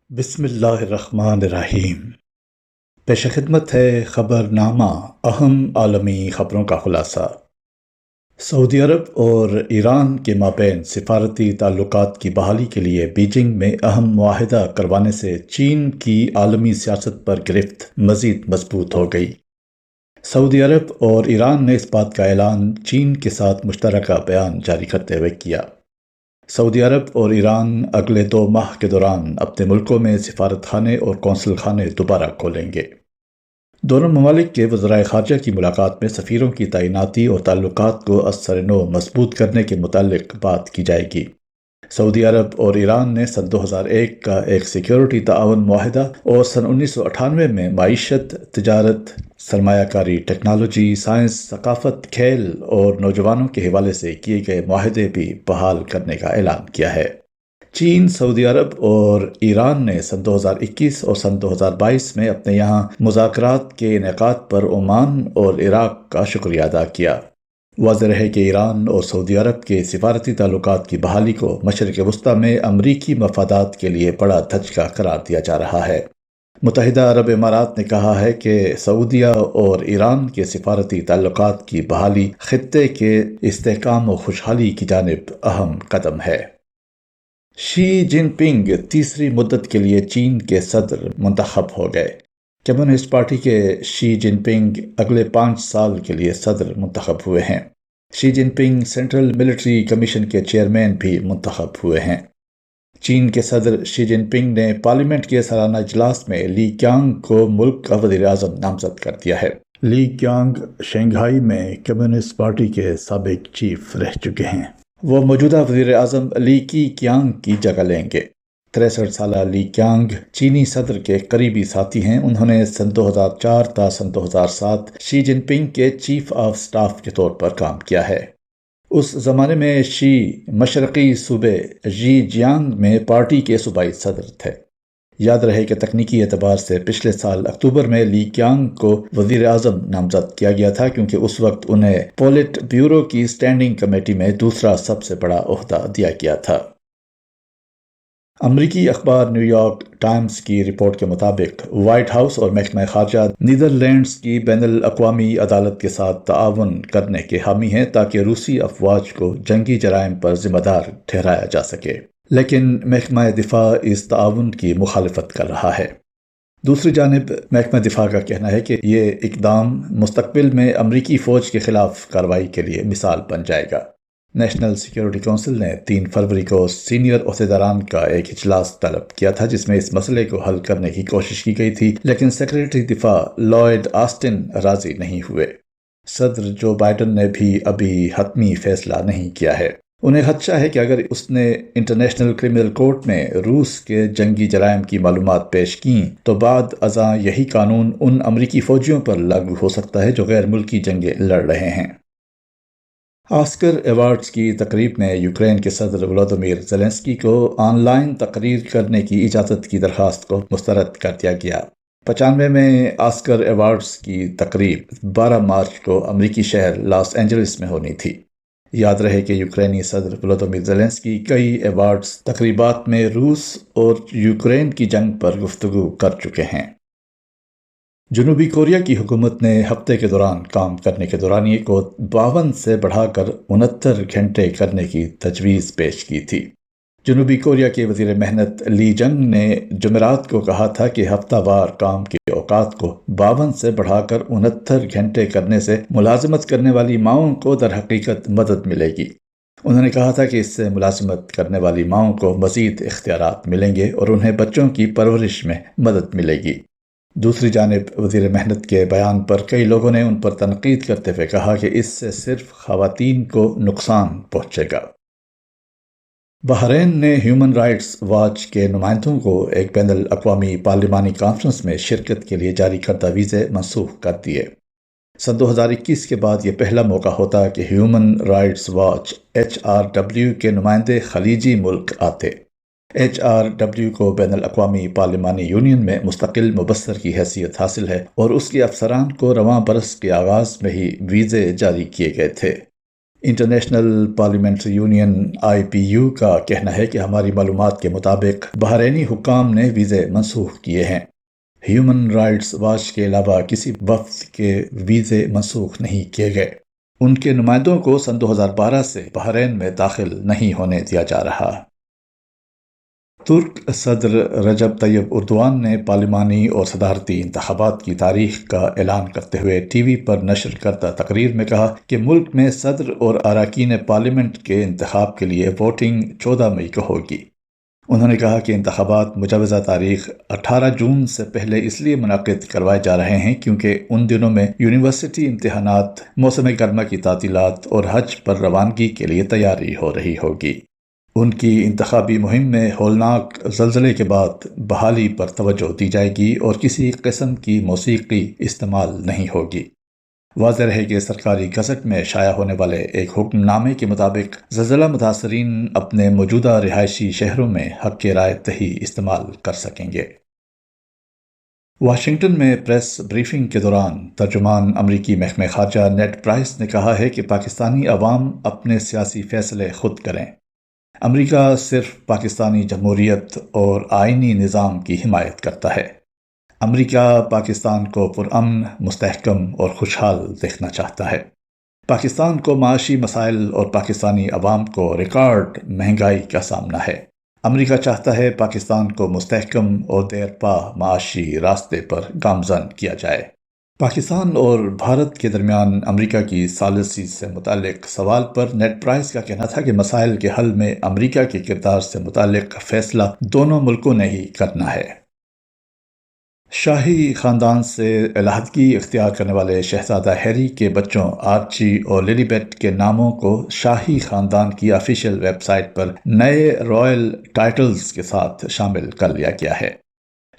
بسم اللہ الرحمن الرحیم۔ پیش خدمت ہے خبر نامہ، اہم عالمی خبروں کا خلاصہ۔ سعودی عرب اور ایران کے مابین سفارتی تعلقات کی بحالی کے لیے بیجنگ میں اہم معاہدہ کروانے سے چین کی عالمی سیاست پر گرفت مزید مضبوط ہو گئی۔ سعودی عرب اور ایران نے اس بات کا اعلان چین کے ساتھ مشترکہ بیان جاری کرتے ہوئے کیا۔ سعودی عرب اور ایران اگلے 2 ماہ کے دوران اپنے ملکوں میں سفارت خانے اور قونصل خانے دوبارہ کھولیں گے۔ دونوں ممالک کے وزرائے خارجہ کی ملاقات میں سفیروں کی تعیناتی اور تعلقات کو از سر نو مضبوط کرنے کے متعلق بات کی جائے گی۔ سعودی عرب اور ایران نے سن 2001 کا ایک سیکیورٹی تعاون معاہدہ اور سن 1998 میں معیشت، تجارت، سرمایہ کاری، ٹیکنالوجی، سائنس، ثقافت، کھیل اور نوجوانوں کے حوالے سے کیے گئے معاہدے بھی بحال کرنے کا اعلان کیا ہے۔ چین، سعودی عرب اور ایران نے سن 2021 اور سن 2022 میں اپنے یہاں مذاکرات کے انعقاد پر عمان اور عراق کا شکریہ ادا کیا۔ واضح رہے کہ ایران اور سعودی عرب کے سفارتی تعلقات کی بحالی کو مشرق وسطیٰ میں امریکی مفادات کے لیے بڑا دھچکا قرار دیا جا رہا ہے۔ متحدہ عرب امارات نے کہا ہے کہ سعودیہ اور ایران کے سفارتی تعلقات کی بحالی خطے کے استحکام و خوشحالی کی جانب اہم قدم ہے۔ شی جن پنگ تیسری مدت کے لیے چین کے صدر منتخب ہو گئے۔ کمیونسٹ پارٹی کے شی جن پنگ اگلے 5 سال کے لیے صدر منتخب ہوئے ہیں۔ شی جن پنگ سینٹرل ملٹری کمیشن کے چیئرمین بھی منتخب ہوئے ہیں۔ چین کے صدر شی جن پنگ نے پارلیمنٹ کے سالانہ اجلاس میں لی کیانگ کو ملک کا وزیر اعظم نامزد کر دیا ہے۔ لی کیانگ شنگھائی میں کمیونسٹ پارٹی کے سابق چیف رہ چکے ہیں۔ وہ موجودہ وزیر اعظم لی کی کیانگ کی جگہ لیں گے۔ 63 سالہ لی کیانگ چینی صدر کے قریبی ساتھی ہیں۔ انہوں نے سن 2004 تا سن 2007 شی جن پنگ کے چیف آف سٹاف کے طور پر کام کیا ہے۔ اس زمانے میں شی مشرقی صوبے ژی جیانگ میں پارٹی کے صوبائی صدر تھے۔ یاد رہے کہ تکنیکی اعتبار سے پچھلے سال اکتوبر میں لی کیانگ کو وزیر اعظم نامزد کیا گیا تھا، کیونکہ اس وقت انہیں پولٹ بیورو کی اسٹینڈنگ کمیٹی میں دوسرا سب سے بڑا عہدہ دیا گیا تھا۔ امریکی اخبار نیو یارک ٹائمز کی رپورٹ کے مطابق وائٹ ہاؤس اور محکمہ خارجہ نیدرلینڈز کی بین الاقوامی عدالت کے ساتھ تعاون کرنے کے حامی ہیں تاکہ روسی افواج کو جنگی جرائم پر ذمہ دار ٹھہرایا جا سکے، لیکن محکمہ دفاع اس تعاون کی مخالفت کر رہا ہے۔ دوسری جانب محکمہ دفاع کا کہنا ہے کہ یہ اقدام مستقبل میں امریکی فوج کے خلاف کارروائی کے لیے مثال بن جائے گا۔ نیشنل سیکیورٹی کونسل نے 3 فروری کو سینئر عہدیداران کا ایک اجلاس طلب کیا تھا، جس میں اس مسئلے کو حل کرنے کی کوشش کی گئی تھی، لیکن سیکریٹری دفاع لوئڈ آسٹن راضی نہیں ہوئے۔ صدر جو بائیڈن نے بھی ابھی حتمی فیصلہ نہیں کیا ہے۔ انہیں خدشہ ہے کہ اگر اس نے انٹرنیشنل کرمنل کورٹ میں روس کے جنگی جرائم کی معلومات پیش کیں تو بعد ازاں یہی قانون ان امریکی فوجیوں پر لاگو ہو سکتا ہے جو غیر ملکی جنگیں لڑ رہے ہیں۔ آسکر ایوارڈز کی تقریب میں یوکرین کے صدر ولودیمیر زیلنسکی کو آن لائن تقریر کرنے کی اجازت کی درخواست کو مسترد کر دیا گیا۔ 95 میں آسکر ایوارڈز کی تقریب 12 مارچ کو امریکی شہر لاس اینجلس میں ہونی تھی۔ یاد رہے کہ یوکرینی صدر ولودیمیر زیلنسکی کئی ایوارڈز تقریبات میں روس اور یوکرین کی جنگ پر گفتگو کر چکے ہیں۔ جنوبی کوریا کی حکومت نے ہفتے کے دوران کام کرنے کے دورانیے کو 52 سے بڑھا کر 69 گھنٹے کرنے کی تجویز پیش کی تھی۔ جنوبی کوریا کے وزیر محنت لی جنگ نے جمعرات کو کہا تھا کہ ہفتہ وار کام کے اوقات کو 52 سے بڑھا کر 69 گھنٹے کرنے سے ملازمت کرنے والی ماؤں کو در حقیقت مدد ملے گی۔ انہوں نے کہا تھا کہ اس سے ملازمت کرنے والی ماؤں کو مزید اختیارات ملیں گے اور انہیں بچوں کی پرورش میں مدد ملے گی۔ دوسری جانب وزیر محنت کے بیان پر کئی لوگوں نے ان پر تنقید کرتے ہوئے کہا کہ اس سے صرف خواتین کو نقصان پہنچے گا۔ بحرین نے ہیومن رائٹس واچ کے نمائندوں کو ایک بین الاقوامی پارلیمانی کانفرنس میں شرکت کے لیے جاری کردہ ویزے منسوخ کر دیے۔ سن 2021 کے بعد یہ پہلا موقع ہوتا کہ ہیومن رائٹس واچ HRW کے نمائندے خلیجی ملک آتے۔ HRW کو بین الاقوامی پارلیمانی یونین میں مستقل مبصر کی حیثیت حاصل ہے اور اس کے افسران کو رواں برس کے آغاز میں ہی ویزے جاری کیے گئے تھے۔ انٹرنیشنل پارلیمنٹری یونین IPU کا کہنا ہے کہ ہماری معلومات کے مطابق بحرینی حکام نے ویزے منسوخ کیے ہیں۔ ہیومن رائٹس واچ کے علاوہ کسی وفد کے ویزے منسوخ نہیں کیے گئے۔ ان کے نمائندوں کو سن 2012 سے بحرین میں داخل نہیں ہونے دیا جا رہا۔ ترک صدر رجب طیب اردوان نے پارلیمانی اور صدارتی انتخابات کی تاریخ کا اعلان کرتے ہوئے ٹی وی پر نشر کردہ تقریر میں کہا کہ ملک میں صدر اور اراکین پارلیمنٹ کے انتخاب کے لیے ووٹنگ 14 مئی کو ہوگی۔ انہوں نے کہا کہ انتخابات مجوزہ تاریخ 18 جون سے پہلے اس لیے منعقد کروائے جا رہے ہیں کیونکہ ان دنوں میں یونیورسٹی امتحانات، موسم گرما کی تعطیلات اور حج پر روانگی کے لیے تیاری ہو رہی ہوگی۔ ان کی انتخابی مہم میں ہولناک زلزلے کے بعد بحالی پر توجہ دی جائے گی اور کسی قسم کی موسیقی استعمال نہیں ہوگی۔ واضح رہے کہ سرکاری گزٹ میں شائع ہونے والے ایک حکم نامے کے مطابق زلزلہ متاثرین اپنے موجودہ رہائشی شہروں میں حق رائے دہی استعمال کر سکیں گے۔ واشنگٹن میں پریس بریفنگ کے دوران ترجمان امریکی محکمہ خارجہ نیڈ پرائس نے کہا ہے کہ پاکستانی عوام اپنے سیاسی فیصلے خود کریں۔ امریکہ صرف پاکستانی جمہوریت اور آئینی نظام کی حمایت کرتا ہے۔ امریکہ پاکستان کو پرامن، مستحکم اور خوشحال دیکھنا چاہتا ہے۔ پاکستان کو معاشی مسائل اور پاکستانی عوام کو ریکارڈ مہنگائی کا سامنا ہے۔ امریکہ چاہتا ہے پاکستان کو مستحکم اور دیرپا معاشی راستے پر گامزن کیا جائے۔ پاکستان اور بھارت کے درمیان امریکہ کی ثالثی سے متعلق سوال پر نیڈ پرائس کا کہنا تھا کہ مسائل کے حل میں امریکہ کے کردار سے متعلق فیصلہ دونوں ملکوں نے ہی کرنا ہے۔ شاہی خاندان سے علیحدگی اختیار کرنے والے شہزادہ ہیری کے بچوں آرچی اور للی بیٹ کے ناموں کو شاہی خاندان کی آفیشیل ویب سائٹ پر نئے رائل ٹائٹلز کے ساتھ شامل کر لیا گیا ہے۔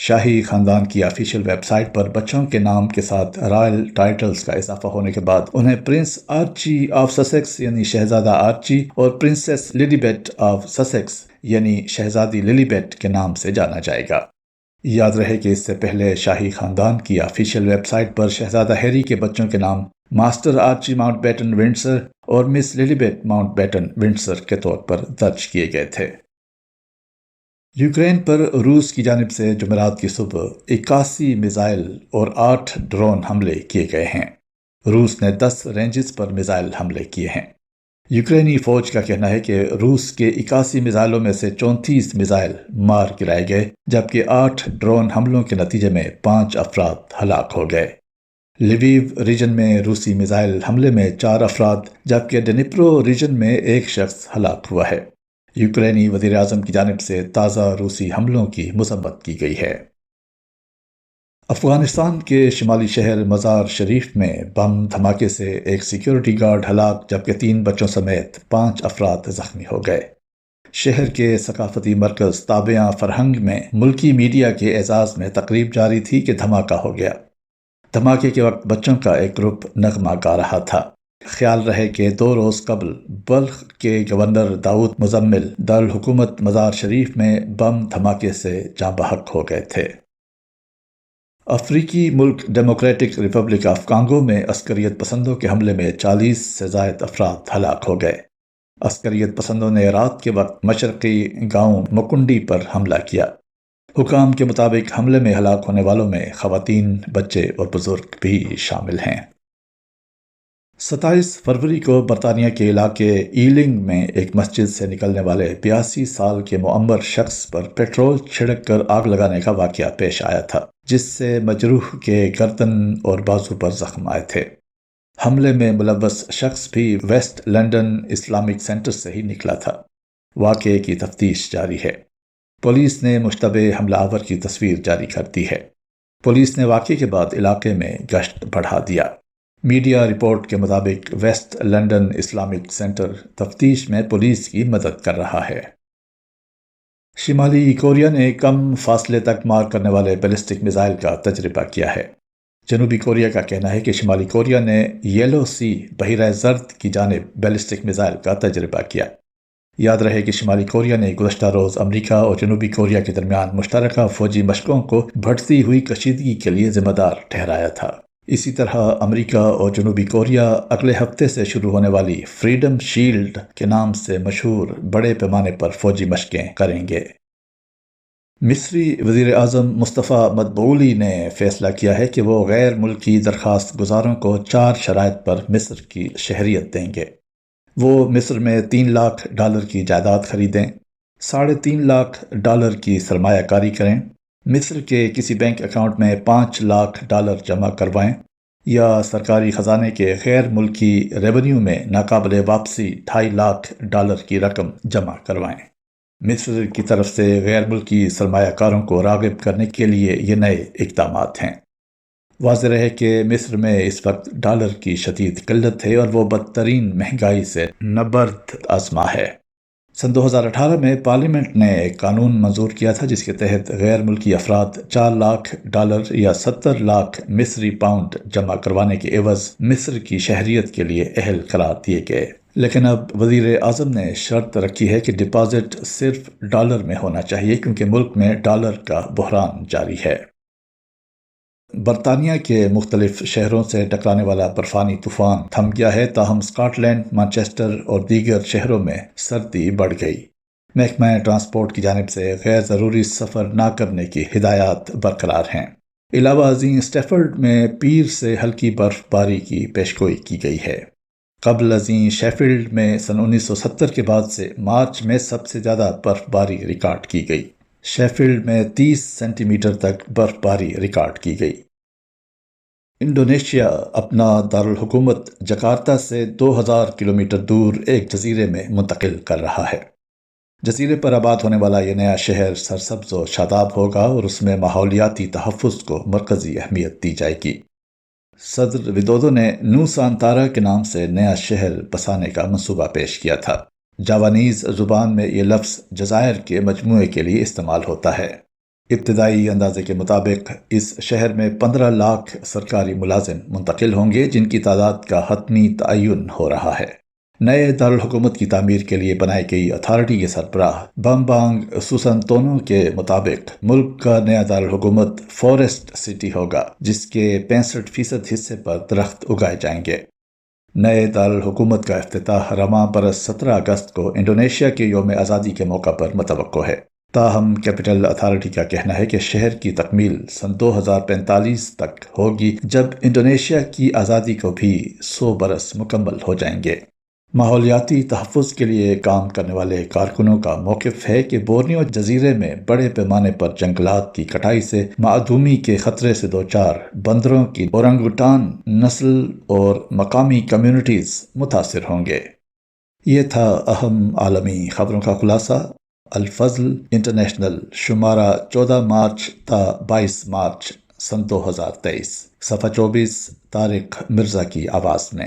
شاہی خاندان کی آفیشیل ویب سائٹ پر بچوں کے نام کے ساتھ رائل ٹائٹلز کا اضافہ ہونے کے بعد انہیں پرنس آرچی آف سسیکس یعنی شہزادہ آرچی اور princess Lilibet of Sussex یعنی شہزادی للی بیٹ کے نام سے جانا جائے گا۔ یاد رہے کہ اس سے پہلے شاہی خاندان کی آفیشیل ویب سائٹ پر شہزادہ ہیری کے بچوں کے نام master Archie Mount beaten Windsor اور مس للی بیٹ ماؤنٹ بیٹن ونڈسر کے طور پر درج کیے گئے تھے۔ یوکرین پر روس کی جانب سے جمعرات کی صبح 81 میزائل اور 8 ڈرون حملے کیے گئے ہیں۔ روس نے 10 رینجز پر میزائل حملے کیے ہیں۔ یوکرینی فوج کا کہنا ہے کہ روس کے 81 میزائلوں میں سے 34 میزائل مار گرائے گئے جبکہ 8 ڈرون حملوں کے نتیجے میں 5 افراد ہلاک ہو گئے۔ لیویو ریجن میں روسی میزائل حملے میں 4 افراد جبکہ ڈنیپرو ریجن میں 1 شخص ہلاک ہوا ہے۔ یوکرینی وزیر اعظم کی جانب سے تازہ روسی حملوں کی مذمت کی گئی ہے۔ افغانستان کے شمالی شہر مزار شریف میں بم دھماکے سے ایک سیکیورٹی گارڈ ہلاک جبکہ 3 بچوں سمیت 5 افراد زخمی ہو گئے۔ شہر کے ثقافتی مرکز تابعہ فرہنگ میں ملکی میڈیا کے اعزاز میں تقریب جاری تھی کہ دھماکہ ہو گیا۔ دھماکے کے وقت بچوں کا ایک گروپ نغمہ گا رہا تھا۔ خیال رہے کہ 2 روز قبل بلخ کے گورنر داؤد مزمل دارالحکومت مزار شریف میں بم دھماکے سے جاں بحق ہو گئے تھے۔ افریقی ملک ڈیموکریٹک ریپبلک آف کانگو میں عسکریت پسندوں کے حملے میں 40 سے زائد افراد ہلاک ہو گئے۔ عسکریت پسندوں نے رات کے وقت مشرقی گاؤں مکنڈی پر حملہ کیا۔ حکام کے مطابق حملے میں ہلاک ہونے والوں میں خواتین، بچے اور بزرگ بھی شامل ہیں۔ 27 فروری کو برطانیہ کے علاقے ایلنگ میں ایک مسجد سے نکلنے والے 82 سال کے معمر شخص پر پیٹرول چھڑک کر آگ لگانے کا واقعہ پیش آیا تھا، جس سے مجروح کے گردن اور بازو پر زخم آئے تھے۔ حملے میں ملوث شخص بھی ویسٹ لنڈن اسلامک سینٹر سے ہی نکلا تھا۔ واقعے کی تفتیش جاری ہے۔ پولیس نے مشتبہ حملہ آور کی تصویر جاری کر دی ہے۔ پولیس نے واقعے کے بعد علاقے میں گشت بڑھا دیا۔ میڈیا رپورٹ کے مطابق ویسٹ لنڈن اسلامک سینٹر تفتیش میں پولیس کی مدد کر رہا ہے۔ شمالی کوریا نے کم فاصلے تک مار کرنے والے بیلسٹک میزائل کا تجربہ کیا ہے۔ جنوبی کوریا کا کہنا ہے کہ شمالی کوریا نے یلو سی بحیرہ زرد کی جانب بیلسٹک میزائل کا تجربہ کیا۔ یاد رہے کہ شمالی کوریا نے گزشتہ روز امریکہ اور جنوبی کوریا کے درمیان مشترکہ فوجی مشقوں کو بڑھتی ہوئی کشیدگی کے لیے ذمہ دار ٹھہرایا تھا۔ اسی طرح امریکہ اور جنوبی کوریا اگلے ہفتے سے شروع ہونے والی فریڈم شیلڈ کے نام سے مشہور بڑے پیمانے پر فوجی مشقیں کریں گے۔ مصری وزیر اعظم مصطفیٰ مدبولی نے فیصلہ کیا ہے کہ وہ غیر ملکی درخواست گزاروں کو 4 شرائط پر مصر کی شہریت دیں گے۔ وہ مصر میں $3 لاکھ کی جائیداد خریدیں، $3.5 لاکھ کی سرمایہ کاری کریں، مصر کے کسی بینک اکاؤنٹ میں $5 لاکھ جمع کروائیں، یا سرکاری خزانے کے غیر ملکی ریونیو میں ناقابل واپسی $2.5 لاکھ کی رقم جمع کروائیں۔ مصر کی طرف سے غیر ملکی سرمایہ کاروں کو راغب کرنے کے لیے یہ نئے اقدامات ہیں۔ واضح رہے کہ مصر میں اس وقت ڈالر کی شدید قلت ہے اور وہ بدترین مہنگائی سے نبرد آزما ہے۔ سن 2018 میں پارلیمنٹ نے ایک قانون منظور کیا تھا جس کے تحت غیر ملکی افراد $4 لاکھ یا 70 لاکھ مصری پاؤنڈ جمع کروانے کے عوض مصر کی شہریت کے لیے اہل قرار دیے گئے۔ لیکن اب وزیر اعظم نے شرط رکھی ہے کہ ڈپازٹ صرف ڈالر میں ہونا چاہیے کیونکہ ملک میں ڈالر کا بحران جاری ہے۔ برطانیہ کے مختلف شہروں سے ٹکرانے والا برفانی طوفان تھم گیا ہے، تاہم اسکاٹ لینڈ، مانچسٹر اور دیگر شہروں میں سردی بڑھ گئی۔ محکمہ ٹرانسپورٹ کی جانب سے غیر ضروری سفر نہ کرنے کی ہدایات برقرار ہیں۔ علاوہ ازیں اسٹیفرڈ میں پیر سے ہلکی برف باری کی پیشگوئی کی گئی ہے۔ قبل ازیں شیفیلڈ میں سن 1970 کے بعد سے مارچ میں سب سے زیادہ برف باری ریکارڈ کی گئی۔ شیفیلڈ میں 30 سینٹی میٹر تک برف باری ریکارڈ کی گئی۔ انڈونیشیا اپنا دارالحکومت جکارتا سے 2000 کلومیٹر دور ایک جزیرے میں منتقل کر رہا ہے۔ جزیرے پر آباد ہونے والا یہ نیا شہر سرسبز و شاداب ہوگا اور اس میں ماحولیاتی تحفظ کو مرکزی اہمیت دی جائے گی۔ صدر ودودو نے نوسانتارا کے نام سے نیا شہر بسانے کا منصوبہ پیش کیا تھا۔ جاوانیز زبان میں یہ لفظ جزائر کے مجموعے کے لیے استعمال ہوتا ہے۔ ابتدائی اندازے کے مطابق اس شہر میں 15 لاکھ سرکاری ملازم منتقل ہوں گے جن کی تعداد کا حتمی تعین ہو رہا ہے۔ نئے دارالحکومت کی تعمیر کے لیے بنائی گئی اتھارٹی کے سربراہ بمبانگ سوسنتونو کے مطابق ملک کا نیا دارالحکومت فورسٹ سٹی ہوگا جس کے 65% حصے پر درخت اگائے جائیں گے۔ نئے دارالحکومت کا افتتاح رواں برس 17 اگست کو انڈونیشیا کے یوم آزادی کے موقع پر متوقع ہے۔ تاہم کیپٹل اتھارٹی کا کہنا ہے کہ شہر کی تکمیل سن 2045 تک ہوگی جب انڈونیشیا کی آزادی کو بھی 100 برس مکمل ہو جائیں گے۔ ماحولیاتی تحفظ کے لیے کام کرنے والے کارکنوں کا موقف ہے کہ بورنیو جزیرے میں بڑے پیمانے پر جنگلات کی کٹائی سے معدومی کے خطرے سے دوچار بندروں کی اورنگوٹان نسل اور مقامی کمیونٹیز متاثر ہوں گے۔ یہ تھا اہم عالمی خبروں کا خلاصہ۔ الفضل انٹرنیشنل، شمارہ 14 مارچ تا 22 مارچ سن 2023، صفحہ 24، طارق مرزا کی آواز میں۔